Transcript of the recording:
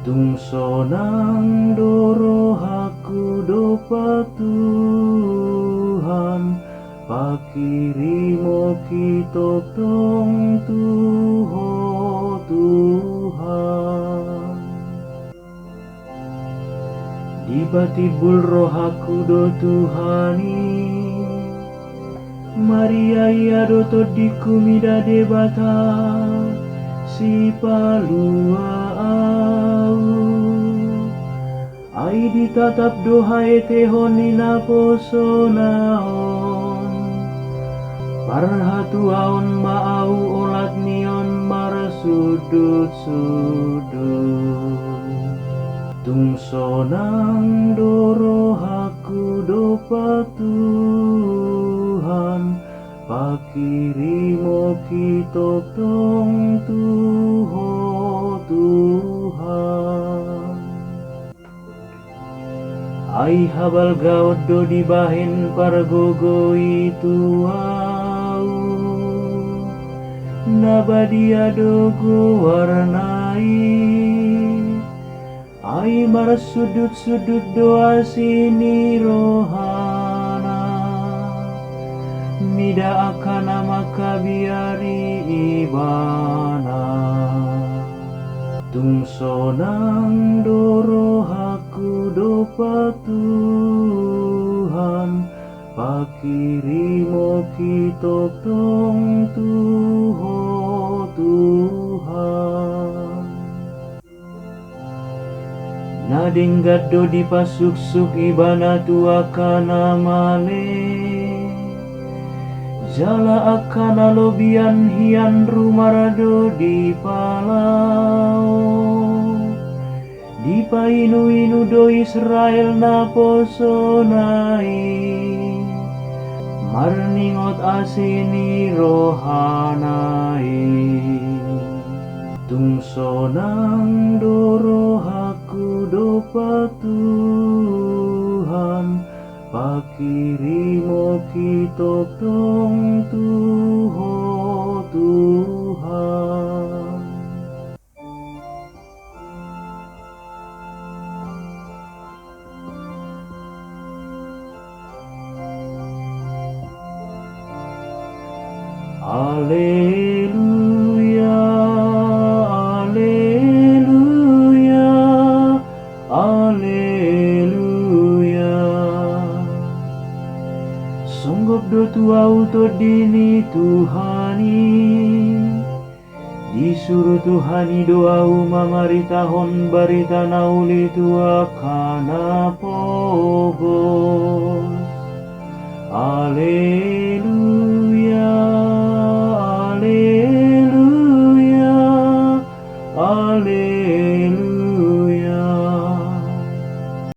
Tungsonang doro haku dopa Tuhan, pakirimo kitok tong Tuho Tuhan. Dibatibul rohaku do Tuhani, Maria ia do todikumida debata, si palua au. Ai ditatap dohai tehon nina posonaon, parhatuaon maau olat nion marsudut-sudut. Tungsonang doro haku dopa Tuhan, pakirimo kitok tong Tuho Tuhan. Ai habal gaot do dibahen pargogoi tuau, nabadia dogo warnai. Ai marsudut-sudut doa sini rohana, mida akana maka biari ibana. Tungsonang doro haku dopa Tuhan, pakirimo kitok tong Tuho Tuhan. Nadinggat do dipasuk-suk ibana tua kana male, jala akana lobian hian rumarado di palau. Di painu-inu do Israel na posonai, marningot asini rohanai. Tungsonang doro haku dopa Tuhan, pakirimo kitok tong Tuho Tuhan. Alleluia, alleluia, alleluia. Songgop do tuau to dini Tuhani, disuruh Tuhani doau mamaritahon barita nauli tua kana pogos. Alleluia.